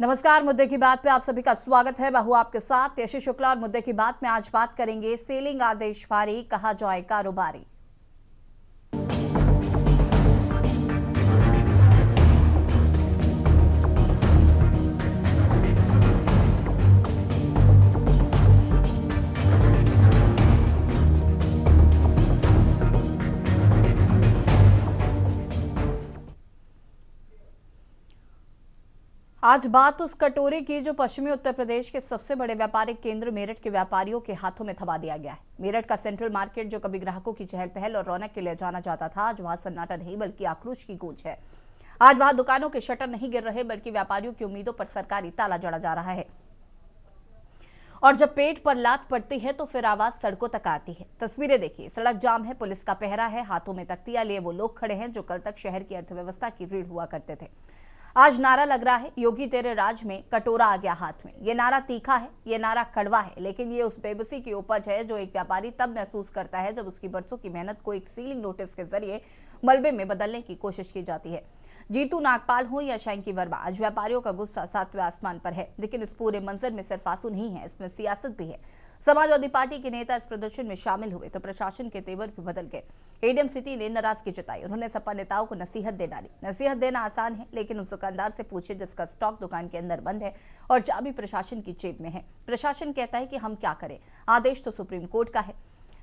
नमस्कार। मुद्दे की बात पे आप सभी का स्वागत है। मैं हूं आपके साथ यशी शुक्ला और मुद्दे की बात में आज बात करेंगे सीलिंग आदेश भारी, कहा जाए कारोबारी। आज बात उस कटोरे की जो पश्चिमी उत्तर प्रदेश के सबसे बड़े व्यापारिक केंद्र मेरठ के व्यापारियों के हाथों में थमा दिया गया है। मेरठ का सेंट्रल मार्केट जो कभी ग्राहकों की चहल पहल और रौनक के लिए जाना जाता था, आज वहां सन्नाटा नहीं बल्कि आक्रोश की गूंज है। आज वहां दुकानों के शटर नहीं गिर रहे बल्कि व्यापारियों की उम्मीदों पर सरकारी ताला जड़ा जा रहा है। और जब पेट पर लात पड़ती है तो फिर आवाज सड़कों तक आती है। तस्वीरें देखिए, सड़क जाम है, पुलिस का पहरा है, हाथों में तख्तियां लिए वो लोग खड़े हैं जो कल तक शहर की अर्थव्यवस्था की रीढ़ हुआ करते थे। आज नारा लग रहा है, योगी तेरे राज में कटोरा आ गया हाथ में। ये नारा तीखा है, ये नारा कड़वा है, लेकिन ये उस बेबसी की उपज है जो एक व्यापारी तब महसूस करता है जब उसकी बरसों की मेहनत को एक सीलिंग नोटिस के जरिए मलबे में बदलने की कोशिश की जाती है। जीतू नागपाल हो या शैंकी वर्मा, आज व्यापारियों का गुस्सा सातवें आसमान पर है। लेकिन इस पूरे मंजर में सिर्फ आंसू नहीं है, इसमें सियासत भी है। समाजवादी पार्टी के नेता इस प्रदर्शन में शामिल हुए तो प्रशासन के तेवर भी बदल गए। एडीएम सिटी ने नाराजगी जताई, उन्होंने सपा नेताओं को नसीहत दे डाली। नसीहत देना आसान है, लेकिन उस दुकानदार से पूछे जिसका स्टॉक दुकान के अंदर बंद है और चाबी प्रशासन की जेब में है। प्रशासन कहता है कि हम क्या करें, आदेश तो सुप्रीम कोर्ट का है।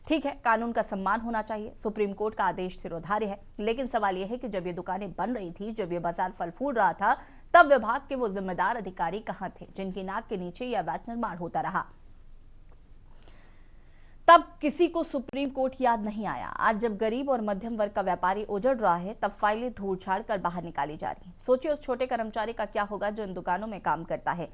ठीक है, कानून का सम्मान होना चाहिए, सुप्रीम कोर्ट का आदेश सिरोधार्य है, लेकिन सवाल यह है कि जब ये दुकानें बन रही थी, जब ये बाजार फल फूल रहा था, तब विभाग के वो जिम्मेदार अधिकारी कहां थे जिनकी नाक के नीचे यह अवैध निर्माण होता रहा। तब किसी को सुप्रीम कोर्ट याद नहीं आया। आज जब गरीब और मध्यम वर्ग का व्यापारी उजड़ रहा है, तब फाइलें धूल झाड़ कर बाहर निकाली जा रही हैं। सोचिए उस छोटे कर्मचारी का क्या होगा जो इन दुकानों में काम करता है,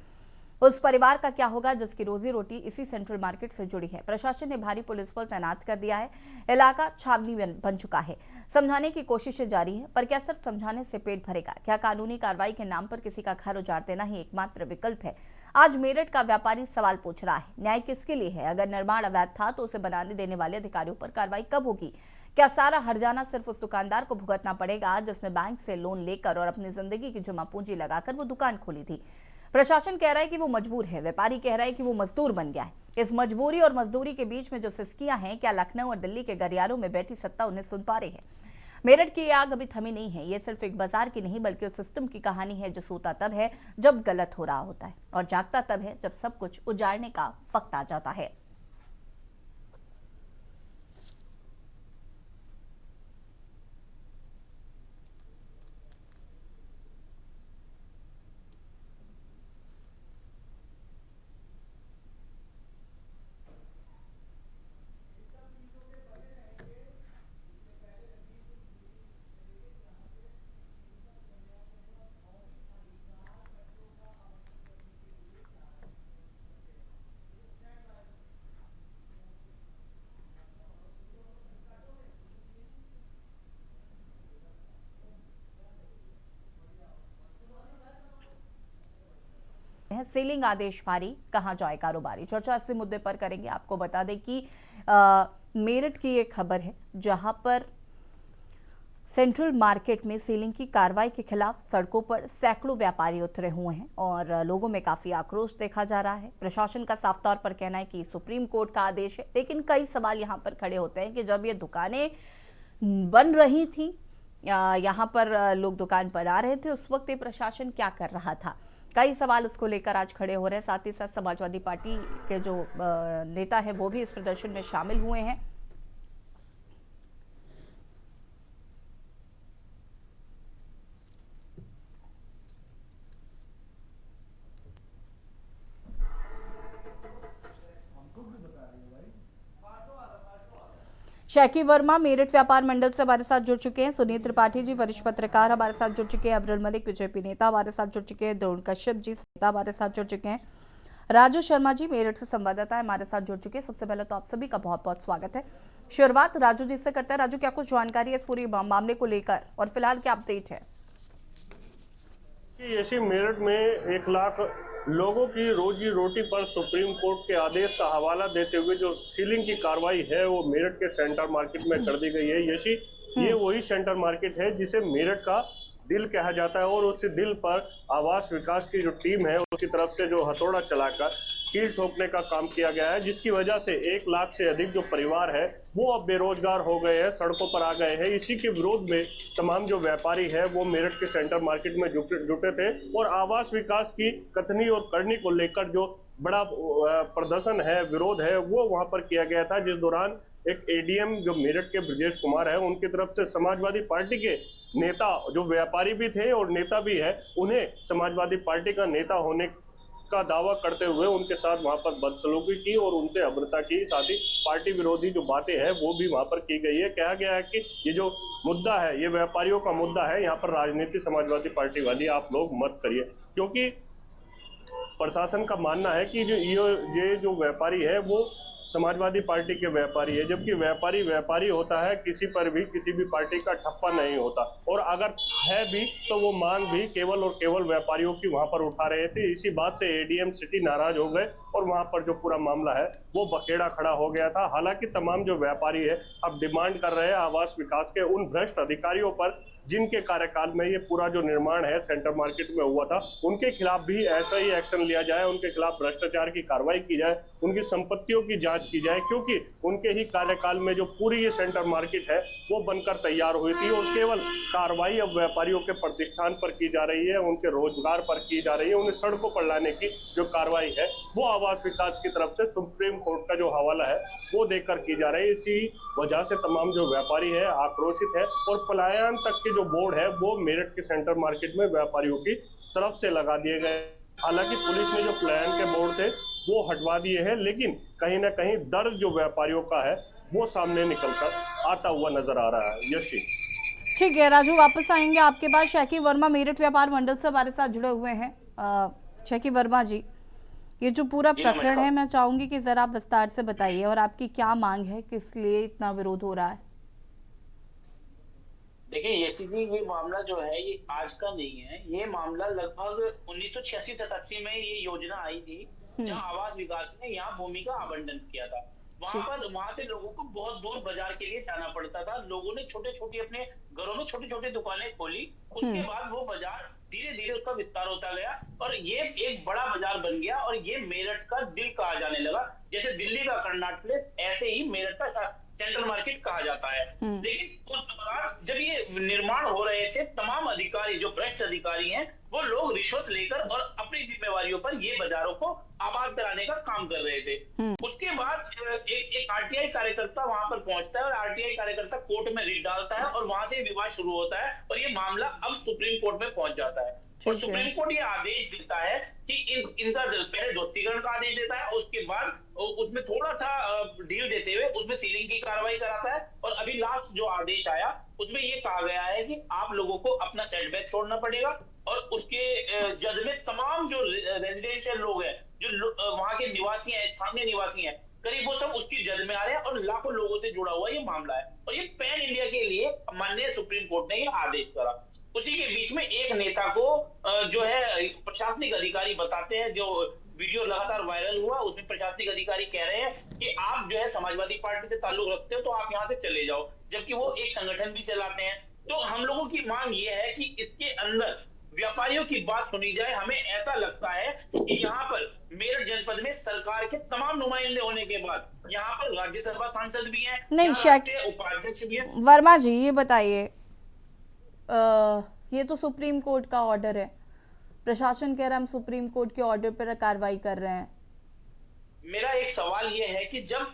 उस परिवार का क्या होगा जिसकी रोजी रोटी इसी सेंट्रल मार्केट से जुड़ी है। प्रशासन ने भारी पुलिस बल तैनात कर दिया है, इलाका छावनी बन चुका है। समझाने की कोशिशें जारी है, पर क्या सिर्फ समझाने से पेट भरेगा? क्या कानूनी कार्रवाई के नाम पर किसी का घर उजाड़ देना ही एकमात्र विकल्प है? आज मेरठ का व्यापारी सवाल पूछ रहा है, न्याय किसके लिए है? अगर निर्माण अवैध था तो उसे बनाने देने वाले अधिकारियों पर कार्रवाई कब होगी? क्या सारा हर्जाना सिर्फ उस दुकानदार को भुगतना पड़ेगा जिसने बैंक से लोन लेकर और अपनी जिंदगी की जमा पूंजी लगाकर वो दुकान खोली थी? प्रशासन कह रहा है कि वो मजबूर है, व्यापारी कह रहा है कि वो मजदूर बन गया है। इस मजबूरी और मजदूरी के बीच में जो सिसकियां हैं, क्या लखनऊ और दिल्ली के गलियारों में बैठी सत्ता उन्हें सुन पा रही है? मेरठ की आग अभी थमी नहीं है। ये सिर्फ एक बाजार की नहीं बल्कि उस सिस्टम की कहानी है जो सोता तब है जब गलत हो रहा होता है और जागता तब है जब सब कुछ उजाड़ने का वक्त आ जाता है। सीलिंग आदेश भारी, कहां जाए कारोबारी। चर्चा इसी मुद्दे पर करेंगे। आपको बता दें कि मेरठ की एक खबर है जहां पर सेंट्रल मार्केट में सीलिंग की कार्रवाई के खिलाफ सड़कों पर सैकड़ों व्यापारी उतरे हुए हैं और लोगों में काफी आक्रोश देखा जा रहा है। प्रशासन का साफ तौर पर कहना है कि सुप्रीम कोर्ट का आदेश है, लेकिन कई सवाल यहां पर खड़े होते हैं कि जब ये दुकानें बन रही थी, यहाँ पर लोग दुकान पर आ रहे थे, उस वक्त ये प्रशासन क्या कर रहा था? कई सवाल उसको लेकर आज खड़े हो रहे हैं। साथ ही साथ समाजवादी पार्टी के जो नेता है वो भी इस प्रदर्शन में शामिल हुए हैं। शैकी वर्मा मेरठ व्यापार मंडल से हमारे साथ जुड़ चुके हैं। सुनील त्रिपाठी जी वरिष्ठ पत्रकार हमारे साथ जुड़ चुके हैं। अब्दुल मलिक बीजेपी नेता हमारे साथ जुड़ चुके हैं। द्रोण कश्यप जी नेता हमारे साथ जुड़ चुके हैं। राजू शर्मा जी मेरठ से संवाददाता हमारे साथ जुड़ चुके हैं। सबसे पहले तो आप सभी का बहुत बहुत स्वागत है। शुरुआत राजू जी से करते हैं। राजू, क्या कुछ जानकारी है इस पूरी मामले को लेकर और फिलहाल क्या अपडेट है? ऐसी मेरठ में 1 लाख लोगों की रोजी रोटी पर सुप्रीम कोर्ट के आदेश का हवाला देते हुए जो सीलिंग की कार्रवाई है वो मेरठ के सेंटर मार्केट में कर दी गई है। यशी, ये वही सेंटर मार्केट है जिसे मेरठ का दिल कहा जाता है, और उस दिल पर आवास विकास की जो टीम है उसकी तरफ से जो हथौड़ा चलाकर कील ठोकने का काम किया गया है, जिसकी वजह से 1 लाख से अधिक जो परिवार है वो अब बेरोजगार हो गए हैं, सड़कों पर आ गए हैं। इसी के विरोध में तमाम जो व्यापारी है वो मेरठ के सेंट्रल मार्केट में जुटे थे, और आवास विकास की कथनी और करनी को लेकर जो बड़ा प्रदर्शन है, विरोध है, वो वहां पर किया गया था, जिस दौरान एक एडीएम जो मेरठ के ब्रजेश कुमार है उनकी तरफ से समाजवादी पार्टी के नेता जो व्यापारी भी थे और नेता भी है, उन्हें समाजवादी पार्टी का नेता होने का दावा करते हुए उनके साथ वहां पर बदसलूकी की और उनसे अभद्रता की, साथ ही पार्टी विरोधी जो बातें हैं वो भी वहां पर की गई है। कहा गया है कि ये जो मुद्दा है ये व्यापारियों का मुद्दा है, यहाँ पर राजनीति समाजवादी पार्टी वाली आप लोग मत करिए, क्योंकि प्रशासन का मानना है कि ये जो व्यापारी है वो समाजवादी पार्टी के व्यापारी है, जबकि व्यापारी व्यापारी होता है, किसी पर भी किसी भी पार्टी का ठप्पा नहीं होता, और अगर है भी तो वो मांग भी केवल और केवल व्यापारियों की वहां पर उठा रहे थे। इसी बात से एडीएम सिटी नाराज हो गए और वहां पर जो पूरा मामला है वो बखेड़ा खड़ा हो गया था। हालांकि तमाम जो व्यापारी है अब डिमांड कर रहे हैं आवास विकास के उन भ्रष्ट अधिकारियों पर जिनके कार्यकाल में ये पूरा जो निर्माण है सेंट्रल मार्केट में हुआ था, उनके खिलाफ भी ऐसा ही एक्शन लिया जाए, उनके खिलाफ भ्रष्टाचार की कार्रवाई की जाए, उनकी संपत्तियों की जांच की जाए, क्योंकि उनके ही कार्यकाल में जो पूरी ये सेंट्रल मार्केट है वो बनकर तैयार हुई थी, और केवल कार्रवाई अब व्यापारियों के प्रतिष्ठान पर की जा रही है, उनके रोजगार पर की जा रही है, उन्हें सड़कों पर लाने की जो कार्रवाई है वो आवास विकास की तरफ से सुप्रीम कोर्ट का जो हवाला है वो देकर की जा रही है। इसी वजह से तमाम जो व्यापारी है आक्रोशित है, और पलायन तक के जो बोर्ड है वो मेरठ के सेंट्रल मार्केट में व्यापारियों की तरफ से लगा दिए गए। हालांकि पुलिस ने जो पलायन के बोर्ड थे वो हटवा दिए हैं, लेकिन कहीं ना कहीं दर्द जो व्यापारियों का है वो सामने निकलकर आता हुआ नजर आ रहा है। यशी, ठीक है राजू, वापस आएंगे आपके पास। शैकी वर्मा मेरठ व्यापार मंडल से हमारे साथ जुड़े हुए हैं। शैकी वर्मा जी, ये जो पूरा प्रकरण है मैं चाहूंगी कि जरा आप विस्तार से बताइए, और आपकी क्या मांग है, किस लिए इतना विरोध हो रहा है? देखिए यशी जी, ये मामला जो है ये आज का नहीं है। ये मामला लगभग 1986-87 में ये योजना आई थी, जहां आवास विकास ने यहाँ भूमि का आवंटन किया था। वहां से लोगों को बहुत दूर बाजार के लिए जाना पड़ता था। लोगों ने छोटे छोटे अपने घरों में छोटी छोटी दुकानें खोली। उसके बाद वो बाजार धीरे धीरे उसका विस्तार होता गया और ये एक बड़ा बाजार बन गया, और ये मेरठ का दिल कहा जाने लगा। जैसे दिल्ली का कर्नाट प्लेस, ऐसे ही मेरठ का सेंट्रल मार्केट कहा जाता है। लेकिन उस दौरान जब ये निर्माण हो रहे थे, तमाम अधिकारी जो भ्रष्ट अधिकारी हैं वो लोग रिश्वत लेकर और अपनी जिम्मेवारियों पर ये बाजारों को आबाद कराने का काम कर रहे थे। उसके बाद एक आरटीआई कार्यकर्ता वहां पर पहुंचता है, और आरटीआई कार्यकर्ता कोर्ट में रिट डालता है, और वहां से विवाद शुरू होता है, और ये मामला अब सुप्रीम कोर्ट में पहुंच जाता है। और सुप्रीम कोर्ट ये आदेश देता है कि इनका पहले ध्वस्तीकरण का आदेश देता है, उसके बाद उसमें थोड़ा सा ढील देते हुए उसमें सीलिंग की कार्रवाई कराता है। और अभी लास्ट जो आदेश आया उसमें ये कहा गया है कि आप लोगों को अपना सेटबैक छोड़ना पड़ेगा, और उसके जज में तमाम जो रेजिडेंशियल लोग हैं, जो वहां के निवासी हैं, स्थानीय निवासी हैं, करीब वो सब उसकी जज में आ रहे हैं, और लाखों लोगों से जुड़ा हुआ ये मामला है। और ये पैन इंडिया के लिए माननीय सुप्रीम कोर्ट ने ये आदेश करा। उसी के बीच में एक नेता को जो है प्रशासनिक अधिकारी बताते हैं, जो वीडियो लगातार वायरल हुआ, उसमें प्रशासनिक अधिकारी कह रहे हैं कि आप जो है समाजवादी पार्टी से ताल्लुक रखते हो तो आप यहाँ से चले जाओ, जबकि वो एक संगठन भी चलाते हैं। तो हम लोगों की मांग ये है कि इसके अंदर व्यापारियों की बात सुनी जाए। हमें ऐसा लगता है कि यहाँ पर मेरठ जनपद में सरकार के तमाम नुमाइंदे होने के बाद यहाँ पर राज्यसभा सांसद भी हैं, नहीं उपाध्यक्ष भी हैं। वर्मा जी ये बताइए, ये तो सुप्रीम कोर्ट का ऑर्डर है, प्रशासन कह रहा है हम सुप्रीम कोर्ट के ऑर्डर पर कार्रवाई कर रहे हैं। मेरा एक सवाल ये है कि जब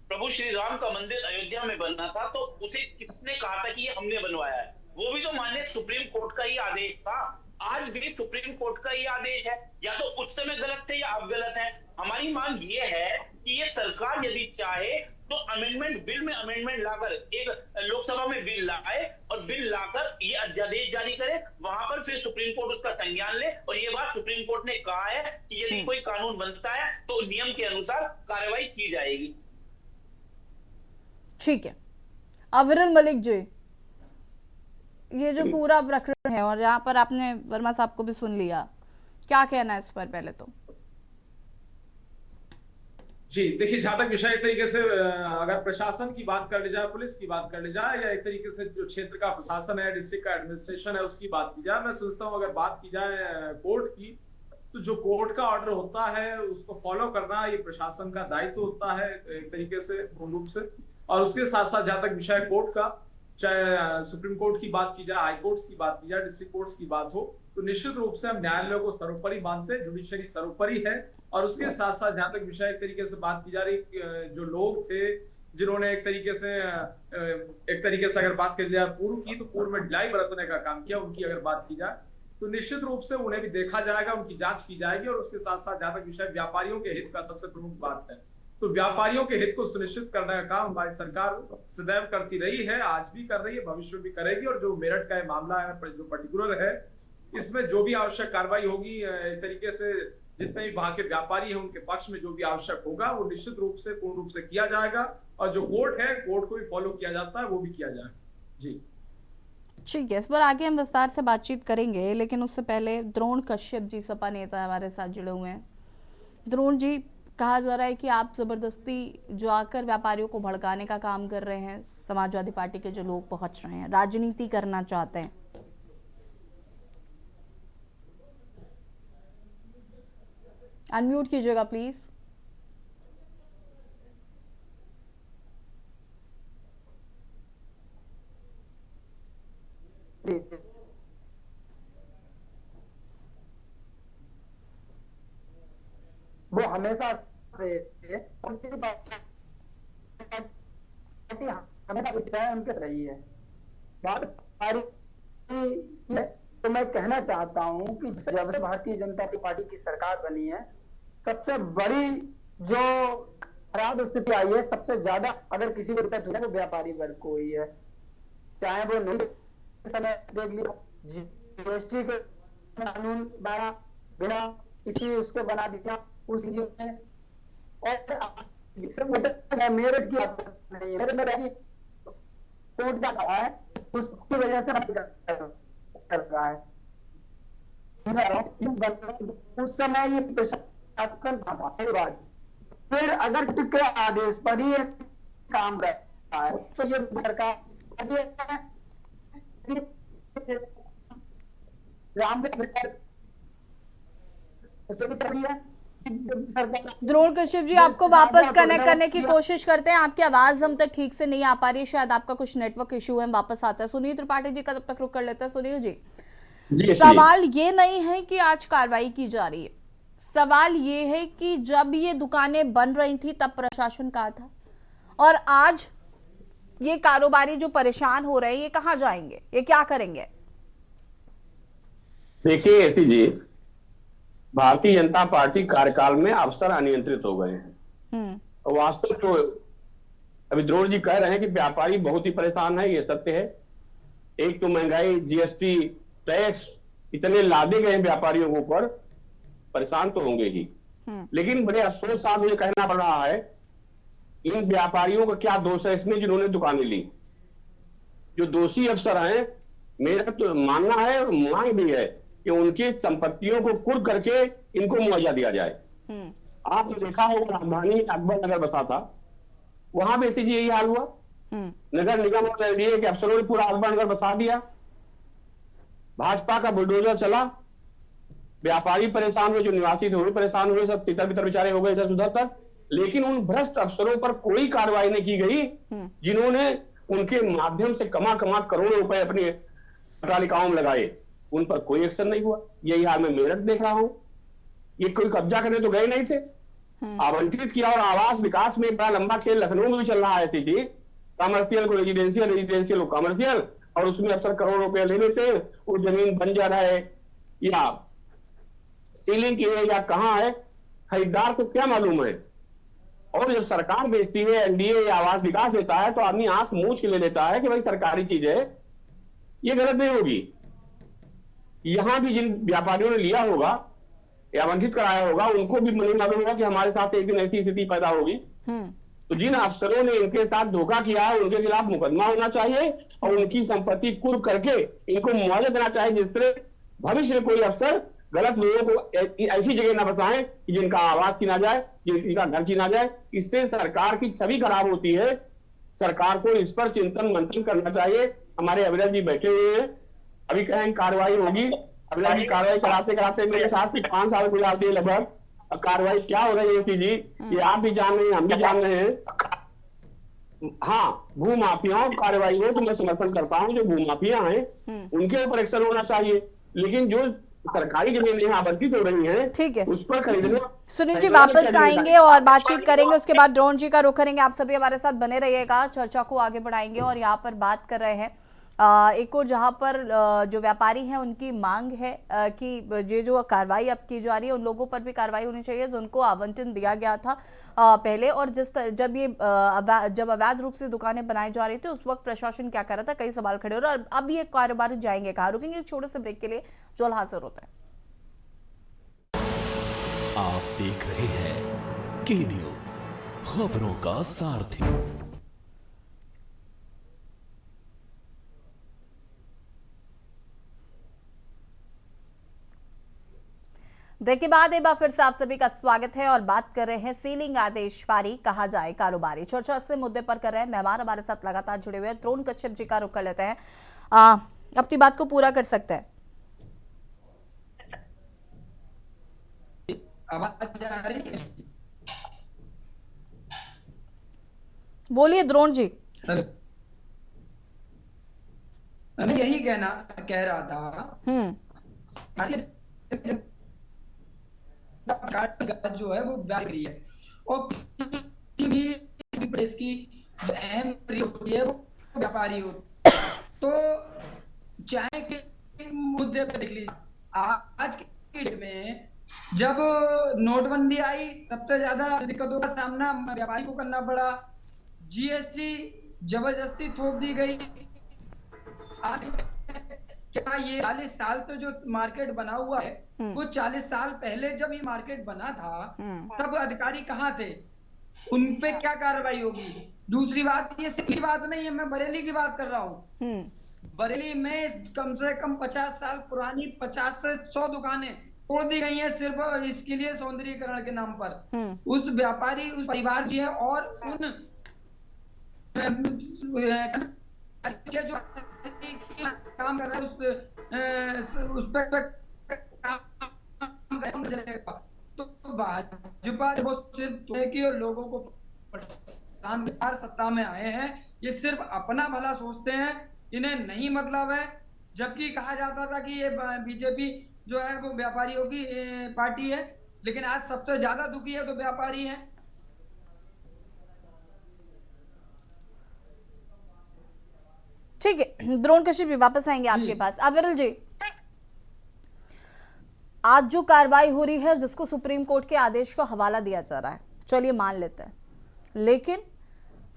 प्रभु श्री राम का मंदिर अयोध्या में बनना था तो उसे किसने कहा था कि ये हमने बनवाया है? वो भी तो माननीय सुप्रीम कोर्ट का ही आदेश था। आज भी सुप्रीम कोर्ट का ही आदेश है। या तो उस समय गलत थे या अब गलत है। हमारी मांग ये है कि ये सरकार यदि चाहे तो अमेंडमेंट बिल में अमेंडमेंट लाकर एक लोकसभा में बिल लाए, और बिल लाकर ये अध्यादेश जारी करे, वहां पर फिर सुप्रीम कोर्ट उसका संज्ञान ले। और ये बात सुप्रीम कोर्ट ने कहा है कि यदि कोई कानून बनता है तो नियम के अनुसार कार्रवाई की जाएगी। ठीक है, अविरल मलिक जी, ये जो पूरा प्रकरण है और यहाँ पर आपने वर्मा साहब को भी सुन लिया, क्या कहना है इस पर? पहले तो जी देखिए, जहां तक विषय एक तरीके से अगर प्रशासन की बात कर ली जाए, पुलिस की बात कर ली जाए, या एक तरीके से जो क्षेत्र का प्रशासन है, डिस्ट्रिक्ट का एडमिनिस्ट्रेशन है, उसकी बात की जाए, मैं समझता हूँ अगर बात की जाए कोर्ट की, तो जो कोर्ट का ऑर्डर होता है उसको फॉलो करना ये प्रशासन का दायित्व होता है एक तरीके से, पूर्ण रूप से। और उसके साथ साथ जहां तक विषय कोर्ट का, चाहे सुप्रीम कोर्ट की बात की जाए, हाई कोर्ट्स की बात की जाए, डिस्ट्रिक्ट कोर्ट्स की बात हो, तो निश्चित रूप से हम न्यायालयों को सर्वोपरि मानते हैं, जुडिशरी सर्वोपरि है। और उसके साथ साथ जहां तक विषय एक तरीके से बात की जा रही, जो लोग थे जिन्होंने एक तरीके से अगर बात कर लिया पूर्व की, तो पूर्व में ढिलाई बरतने का काम किया, उनकी अगर बात की जाए तो निश्चित रूप से उन्हें भी देखा जाएगा, उनकी जांच की जाएगी। और उसके साथ साथ जहां तक विषय व्यापारियों के हित का सबसे प्रमुख बात है, तो व्यापारियों के हित को सुनिश्चित करने का काम हमारी सरकार सदैव करती रही है, आज भी कर रही है, भविष्य में भी करेगी। और जो मेरठ का मामला है, जो पर्टिकुलर है, इसमें जो भी आवश्यक कार्रवाई होगी, एक तरीके से जितने भी वहां के व्यापारी हैं उनके पक्ष में जो भी आवश्यक होगा वो निश्चित रूप से पूर्ण रूप से किया जाएगा। और जो कोर्ट है, कोर्ट को भी फॉलो किया जाता है, वो भी किया जाएगा। जी ठीक है, इस पर आगे हम विस्तार से बातचीत करेंगे, लेकिन उससे पहले द्रोण कश्यप जी सपा नेता हमारे साथ जुड़े हुए हैं। द्रोण जी, कहा जा रहा है कि आप जबरदस्ती जो आकर व्यापारियों को भड़काने का काम कर रहे हैं, समाजवादी पार्टी के जो लोग पहुंच रहे हैं, राजनीति करना चाहते हैं। अनम्यूट कीजिएगा प्लीज। वो हमेशा से उनकी पार्टी हमेशा उनके रही है। बात की है तो मैं कहना चाहता हूं कि जब से भारतीय जनता पार्टी की सरकार बनी है, सबसे बड़ी जो खराब स्थिति आई है, सबसे ज्यादा अगर किसी को दिक्कत हुई है वो व्यापारी वर्ग को हुई है। चाहे वो नहीं समय देख लिया, जीएसटी के कानून बना बिना किसी उसको बना दिया उस में, और मेरठ की नहीं है, मेरे कोर्ट का कहा है, उसकी वजह से कर रहा है। उस समय ये प्रशासन था, फिर अगर के आदेश पर ही काम रहता है तो ये सरकार द्रोण कश्यप जी, आपको वापस कनेक्ट करने की कोशिश करते हैं। आपकी आवाज हम तक ठीक से नहीं आ पा रही है, शायद आपका कुछ नेटवर्क इशू है। हम वापस आते हैं सुनील त्रिपाठी जी का, तब तक रुक कर लेते हैं। सुनील जी, सवाल ये नहीं है कि आज कार्रवाई की जा रही है, सवाल ये है कि जब ये दुकानें बन रही थी तब प्रशासन कहाँ था, और आज ये कारोबारी जो परेशान हो रहे हैं ये कहाँ जाएंगे, ये क्या करेंगे? देखिए ऐसी जी, भारतीय जनता पार्टी कार्यकाल में अफसर अनियंत्रित हो गए हैं। और वास्तव तो अभी द्रोण जी कह रहे हैं कि व्यापारी बहुत ही परेशान है, ये सत्य है। एक तो महंगाई, जीएसटी, टैक्स इतने लादे गए हैं व्यापारियों के ऊपर, परेशान तो होंगे ही। लेकिन बड़े अफसोस साथ मुझे कहना पड़ रहा है, इन व्यापारियों का क्या दोष है इसमें जिन्होंने दुकानें ली? जो दोषी अफसर हैं, मेरा तो मानना है और मांग भी है कि उनकी संपत्तियों को कुर्क करके इनको मुआवजा दिया जाए। आपने देखा होगा राजधानी अकबर नगर बसा था, वहां भी इसी यही हाल हुआ। नगर निगम और एलडीए के अफसरों ने पूरा अकबर नगर बसा दिया, भाजपा का बुलडोजर चला, व्यापारी परेशान हुए, जो निवासी थे वो परेशान हुए, सब तितर बितर बेचारे हो गए इधर उधर तक। लेकिन उन भ्रष्ट अफसरों पर कोई कार्रवाई नहीं की गई जिन्होंने उनके माध्यम से कमा करोड़ों रुपए अपनी पटालिकाओं में लगाए, उन पर कोई एक्शन नहीं हुआ। यही हाल मैं मेरठ देख रहा हूं, ये कोई कब्जा करने तो गए नहीं थे, आवंटित किया। और आवास विकास में बड़ा लंबा खेल लखनऊ में भी चल रहा है, थी कमर्शियल को रेजिडेंशियल, रेजिडेंशियल को कमर्शियल, और उसमें अक्सर करोड़ रुपए ले लेते हैं, वो जमीन बंजर है या सीलिंग की है या कहाँ है, खरीदार को क्या मालूम है। और जब सरकार बेचती है, एनडीए या आवास विकास देता है, तो आदमी आंख मूंछ के ले लेता है कि भाई सरकारी चीज है, ये गलत नहीं होगी। यहां भी जिन व्यापारियों ने लिया होगा या आवंटित कराया होगा, उनको भी नहीं मालूम होगा कि हमारे साथ एक दिन ऐसी स्थिति पैदा होगी। तो जिन अफसरों ने इनके साथ धोखा किया है, उनके खिलाफ मुकदमा होना चाहिए और उनकी संपत्ति कुर्क करके इनको मुआवजा देना चाहिए, जिस तरह भविष्य में कोई अफसर गलत लोगों को ऐसी जगह ना फंसाएं कि जिनका आवाज छीना जाए, जिनका घर छीना जाए। इससे सरकार की छवि खराब होती है। सरकार को इस पर चिंतन मंथन करना चाहिए। हमारे अविनाश जी बैठे हुए हैं, अभी कहें कार्रवाई होगी। अविनाश जी कार्रवाई कराते कराते मेरे साथ 5 साल गुजार दिए लगभग। कार्रवाई क्या हो रही है जी, ये आप भी जान रहे हैं, हम भी जान रहे हैं। हाँ, भू माफियाओं कार्रवाई हो तो मैं समर्थन करता हूँ। जो भू माफिया हैं उनके ऊपर एक्शन होना चाहिए, लेकिन जो सरकारी जमीनें आवंटित हो रही हैं, ठीक है, उस पर खरीदना। सुनील जी वापस आएंगे और बातचीत करेंगे, उसके बाद ड्रोन जी का रुख करेंगे। आप सभी हमारे साथ बने रहिएगा, चर्चा को आगे बढ़ाएंगे। और यहाँ पर बात कर रहे हैं एक और, जहाँ पर जो व्यापारी हैं उनकी मांग है कि ये जो कार्रवाई अब की जा रही है उन लोगों पर भी कार्रवाई होनी चाहिए जिनको आवंटन दिया गया था पहले। और जब अवैध रूप से दुकानें बनाई जा रही थी उस वक्त प्रशासन क्या कर रहा था, कई सवाल खड़े हो रहे हैं। और अब ये कारोबार जाएंगे कहाँ, रुकेंगे एक छोटे से ब्रेक के लिए, जो हाजिर होता है। आप देख रहे हैं के न्यूज, खबरों का सारथी। ब्रेक के बाद एक बार फिर से आप सभी का स्वागत है और बात कर रहे हैं सीलिंग आदेश पारी कहा जाए कारोबारी। चर्चा इस मुद्दे पर कर रहे हैं, मेहमान हमारे साथ लगातार जुड़े हुए हैं। द्रोण कश्यप जी का रुख कर लेते हैं, अपनी बात को पूरा कर सकते हैं। आवाज आ रही है? बोलिए द्रोण जी। मैं यही कह रहा था जो है वो रही है, और किसी भी प्रेस की जो अहम होती है वो व्यापारी होती है। तो चाहे के मुद्दे पे देख लीजिए, आज के डेट में जब नोटबंदी आई सबसे ज्यादा दिक्कतों का सामना व्यापारी को करना पड़ा। जीएसटी जबरदस्ती थोप दी गई। क्या ये 40 साल से जो मार्केट बना हुआ है वो 40 साल पहले जब ये मार्केट बना था तब अधिकारी कहाँ थे, उन पे क्या कार्रवाई होगी? दूसरी बात, ये सिर्फ बात नहीं है, मैं बरेली की बात कर रहा हूँ। बरेली में कम से कम 50 साल पुरानी 50 से 100 दुकानें तोड़ दी गई हैं सिर्फ इसके लिए, सौंदर्यीकरण के नाम पर। उस व्यापारी, उस परिवार जी है और उन जो काम कर रहा है उस पर काम चलेगा। तो भाजपा वो सिर्फ की और लोगों को परेशान बिहार सत्ता में आए हैं, ये सिर्फ अपना भला सोचते हैं, इन्हें नहीं मतलब है। जबकि कहा जाता था कि ये बीजेपी जो है वो व्यापारियों की पार्टी है, लेकिन आज सबसे ज्यादा दुखी है तो व्यापारी है। ठीक है, द्रोण कश्यप जी वापस आएंगे आपके पास। अविरल जी, आज जो कार्रवाई हो रही है जिसको सुप्रीम कोर्ट के आदेश को हवाला दिया जा रहा है, चलिए मान लेते हैं, लेकिन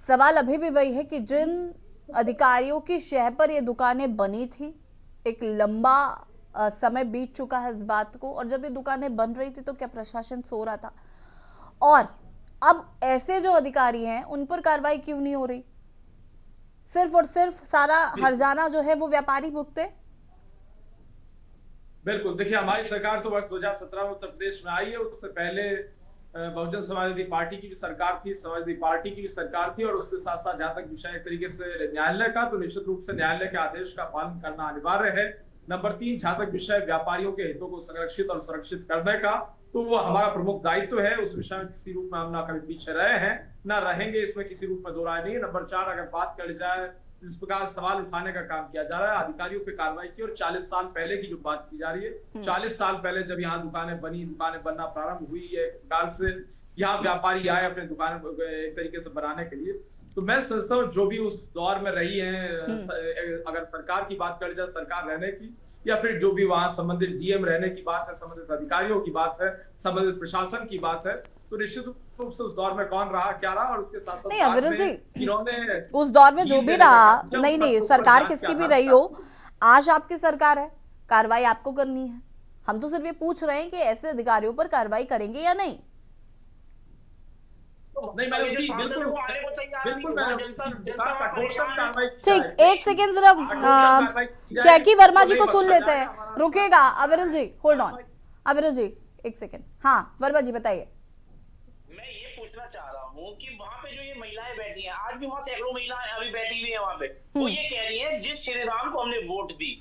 सवाल अभी भी वही है कि जिन अधिकारियों की शह पर ये दुकानें बनी थी, एक लंबा समय बीत चुका है इस बात को, और जब ये दुकानें बन रही थी तो क्या प्रशासन सो रहा था? और अब ऐसे जो अधिकारी हैं उन पर कार्रवाई क्यों नहीं हो रही? सिर्फ और सिर्फ सारा हर्जाना जो है वो व्यापारी भुगते। बिल्कुल, देखिए हमारी सरकार तो वर्ष 2017 में उत्तर प्रदेश में आई है। उससे पहले बहुजन समाजवादी पार्टी की भी सरकार थी, समाजवादी पार्टी की भी सरकार थी, और उसके साथ साथ जहां तक विषय एक तरीके से न्यायालय का, तो निश्चित रूप से न्यायालय के आदेश का पालन करना अनिवार्य है। नंबर 3, जहां तक विषय व्यापारियों के हितों को संरक्षित और सुरक्षित करने का, तो वो हमारा प्रमुख दायित्व है। उस विषय में किसी रूप में हम ना कभी पीछे रहे हैं ना रहेंगे, इसमें किसी रूप में दो राय नहीं है। नंबर 4, अगर बात कर जाए जिस प्रकार सवाल उठाने का काम किया जा रहा है, अधिकारियों पे कार्रवाई की, और 40 साल पहले की जो बात की जा रही है, 40 साल पहले जब यहाँ दुकानें बनी, दुकानें बनना प्रारंभ हुई है, एक प्रकार से यहाँ व्यापारी आए अपने दुकान एक तरीके से बनाने के लिए, तो मैं समझता हूँ जो भी उस दौर में रही है, अगर सरकार की बात कर जाए, सरकार रहने की, या फिर जो भी वहां संबंधित डीएम रहने की बात है, संबंधित अधिकारियों की बात है, संबंधित प्रशासन की बात है, तो निश्चित रूप से उस दौर में कौन रहा, क्या रहा, और उसके साथ साथ नहीं अविरल जी, इन्होंने उस दौर में जो भी रहा, नहीं सरकार किसकी भी रही हो, आज आपकी सरकार है, कार्रवाई आपको करनी है। हम तो सिर्फ ये पूछ रहे हैं कि ऐसे अधिकारियों पर कार्रवाई करेंगे या नहीं। ठीक, एक सेकेंड जरा जैकी वर्मा जी को सुन लेते हैं, रुकेगा अविरल जी, होल्ड ऑन। अविरल जी एक सेकेंड, हाँ वर्मा जी बताइए। मैं ये पूछना चाह रहा हूँ कि वहाँ पे जो ये महिलाएं बैठी हैं, आज भी वहाँ सैकड़ों महिलाएं अभी बैठी हुई है वहाँ पे, वो ये कह रही है जिस श्री राम को हमने वोट दी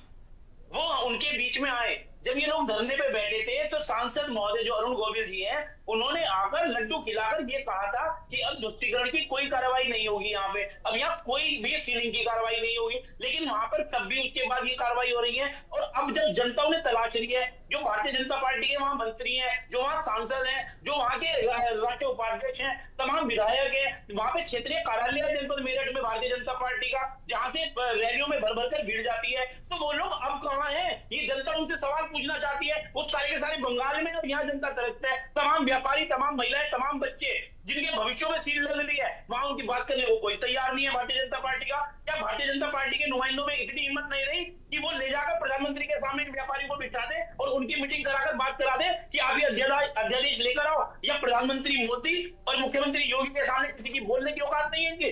वो उनके बीच में आए। जब ये लोग धरने पे बैठे थे तो सांसद महोदय जो अरुण गोविल जी हैं, उन्होंने आकर लड्डू खिलाकर ये कहा था कि अब तुष्टिकरण की कोई कार्रवाई नहीं होगी यहाँ पे, अब यहाँ कोई भी सीलिंग की कार्रवाई नहीं होगी। लेकिन वहां पर तब भी उसके बाद ये कार्रवाई हो रही है। और अब जब जनता उन्हें तलाश रही है, जो भारतीय जनता पार्टी के वहां मंत्री हैं, जो वहां सांसद हैं, जो वहां के राष्ट्रीय उपाध्यक्ष हैं, तमाम विधायक हैं, वहां पे क्षेत्रीय कार्यालय है जनपद मेरठ में भारतीय जनता पार्टी का, जहां से रैलियों में भर भर कर भीड़ जाती है, तो वो लोग अब कहाँ हैं? ये जनता उनसे सवाल पूछना चाहती है। वो सारे के सारे बंगाल में और यहाँ जनता तरसता है। तमाम व्यापारी, तमाम महिलाएं, तमाम बच्चे जिनके भविष्यों में सील लग रही है, वहां उनकी बात करने को कोई तैयार नहीं है भारतीय जनता पार्टी का। क्या भारतीय जनता पार्टी के नुमाइंदों में इतनी हिम्मत नहीं रही कि वो ले जाकर प्रधानमंत्री के सामने व्यापारी को बिठा दे और उनकी मीटिंग कराकर बात करा दे कि आप ये अध्यादेश लेकर आओ, या प्रधानमंत्री मोदी और मुख्यमंत्री योगी के सामने किसी की बोलने की औकात नहीं है इनकी?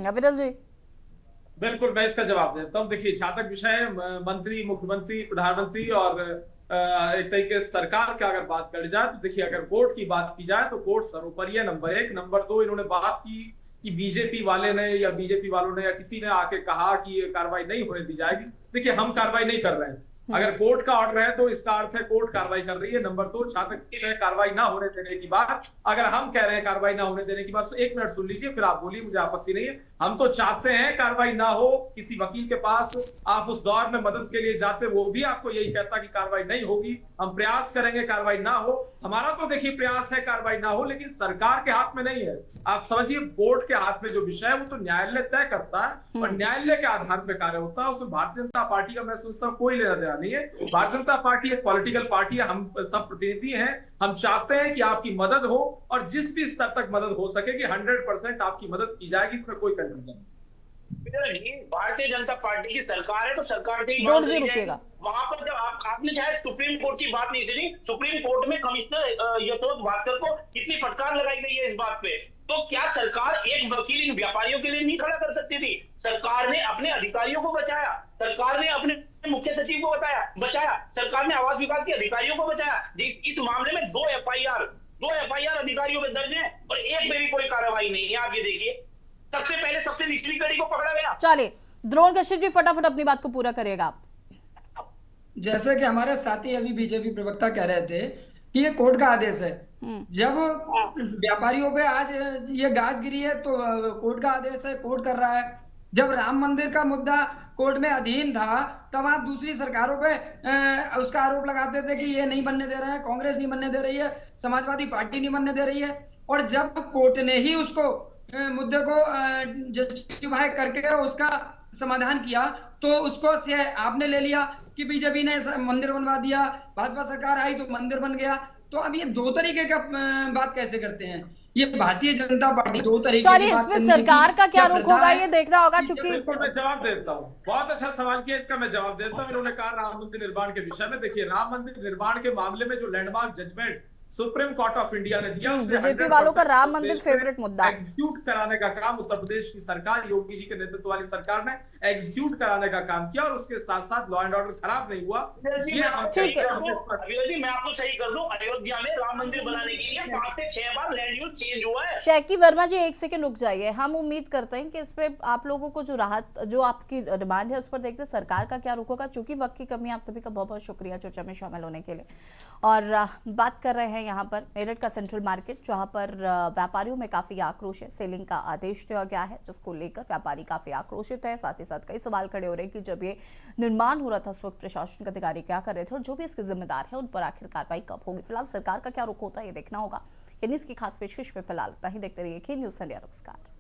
अविरल जी बिल्कुल, मैं इसका जवाब देता हूँ। देखिए, जहां तक विषय मंत्री, मुख्यमंत्री, प्रधानमंत्री और एक तरीके से सरकार की अगर बात करी जाए, तो देखिए अगर कोर्ट की बात की जाए तो कोर्ट सर्वोपरि है, नंबर 1। नंबर 2, इन्होंने बात की कि बीजेपी वाले ने या बीजेपी वालों ने या किसी ने आके कहा कि ये कार्रवाई नहीं होने दी जाएगी। देखिए, हम कार्रवाई नहीं कर रहे हैं। अगर कोर्ट का ऑर्डर है तो इसका अर्थ है कोर्ट कार्रवाई कर रही है। नंबर 2, जहां तक विषय कार्रवाई ना होने देने की बात, अगर हम कह रहे हैं कार्रवाई ना होने देने की बात, तो 1 मिनट सुन लीजिए, फिर आप बोलिए, मुझे आपत्ति नहीं है। हम तो चाहते हैं कार्रवाई ना हो। किसी वकील के पास आप उस दौर में मदद के लिए जाते, वो भी आपको यही कहता कि कार्रवाई नहीं होगी, हम प्रयास करेंगे कार्रवाई ना हो। हमारा तो देखिए प्रयास है कार्रवाई ना हो, लेकिन सरकार के हाथ में नहीं है। आप समझिए, बोर्ड के हाथ में जो विषय है वो तो न्यायालय तय करता है और न्यायालय के आधार पर कार्य होता है। उसमें भारतीय जनता पार्टी का मैं समझता हूँ कोई लेना देना नहीं है। भारतीय जनता पार्टी एक पॉलिटिकल पार्टी है, हम सब प्रतिनिधि हैं। हम चाहते हैं कि आपकी मदद हो और जिस भी स्तर तक मदद हो सके कि 100% आपकी मदद की जाएगी, इसमें कोई कंफ्यूजन नहीं। भारतीय जनता पार्टी की सरकार है तो सरकार से ही वहां पर जब आपने शायद सुप्रीम कोर्ट की बात नहीं सुनी, सुप्रीम कोर्ट में कमिश्नर यशोद भास्कर को कितनी फटकार लगाई गई है इस बात पे। तो क्या सरकार एक वकील इन व्यापारियों के लिए नहीं खड़ा कर सकती थी? सरकार ने अपने अधिकारियों को बचाया, सरकार ने अपने मुख्य सचिव को बचाया, सरकार ने आवास विभाग के अधिकारियों को बचाया। इस मामले में 2 एफआईआर अधिकारियों में दर्ज है और एक में भी कोई कार्रवाई नहीं है। आप ये देखिए, सबसे पहले सबसे निचली कड़ी को पकड़ा गया। चलिए, द्रोण कश्यप जी फटाफट अपनी बात को पूरा करिएगा आप। जैसे कि हमारे साथी अभी बीजेपी प्रवक्ता कह रहे थे कि ये कोर्ट का आदेश है। जब व्यापारियों पे आज ये गाज गिरी है तो कोर्ट का आदेश है, कोर्ट कर रहा है। जब राम मंदिर का मुद्दा कोर्ट में अधीन था, तब आप दूसरी सरकारों पे उसका आरोप लगाते थे कि ये नहीं बनने दे रहे हैं, कांग्रेस नहीं बनने दे रही है, समाजवादी पार्टी नहीं बनने दे रही है। और जब कोर्ट ने ही उसको मुद्दे को जस्टिफाई करके उसका समाधान किया, तो उसको से आपने ले लिया कि बीजेपी ने मंदिर बनवा दिया, भाजपा सरकार आई तो मंदिर बन गया। तो अब ये 2 तरीके का बात कैसे करते हैं? ये भारतीय जनता पार्टी 2 तरीके की बात इसमें सरकार का क्या रुख होगा ये देखना होगा। चूंकि मैं जवाब देता हूँ, बहुत अच्छा सवाल किया, इसका मैं जवाब देता हूँ। इन्होंने कहा राम मंदिर निर्माण के विषय में, देखिए राम मंदिर निर्माण के मामले में जो landmark judgment supreme court of India ने दिया, बीजेपी वालों का राम मंदिर फेवरेट मुद्दा एग्जीक्यूट कराने का काम उत्तर प्रदेश की सरकार, योगी जी के नेतृत्व वाली सरकार ने एग्जीक्यूट कराने का काम किया और उसके साथ साथ लॉ एंड ऑर्डर खराब नहीं हुआ। ये हम ठीक है, मैं आपको सही कर दूं, अयोध्या में राम मंदिर बनाने के लिए 5 से 6 बार लैंड यूज चेंज हुआ है। शैकी वर्मा जी 1 सेकंड रुक जाइए। हम उम्मीद करते हैं कि इस पे आप लोगों को जो राहत, जो आपकी डिमांड है उस पर देखते हैं सरकार का क्या रुख होगा। चूंकि वक्त की कमी, आप सभी का बहुत बहुत शुक्रिया चर्चा में शामिल होने के लिए। और बात कर रहे हैं यहाँ पर मेरठ का सेंट्रल मार्केट, जहां पर व्यापारियों में काफी आक्रोश है। सेलिंग का आदेश दिया गया है जिसको लेकर व्यापारी काफी आक्रोशित है। साथ ही साथ कई सवाल खड़े हो रहे हैं कि जब ये निर्माण हो रहा था उस वक्त प्रशासनिक अधिकारी क्या कर रहे थे और जो भी इसके जिम्मेदार है उन पर आखिर कार्रवाई कब होगी। फिलहाल सरकार का क्या रुख होता है ये देखना होगा। यानी इसकी खास पेशकश में फिलहाल ही देखते रहिए के न्यूज़ संध्या। नमस्कार।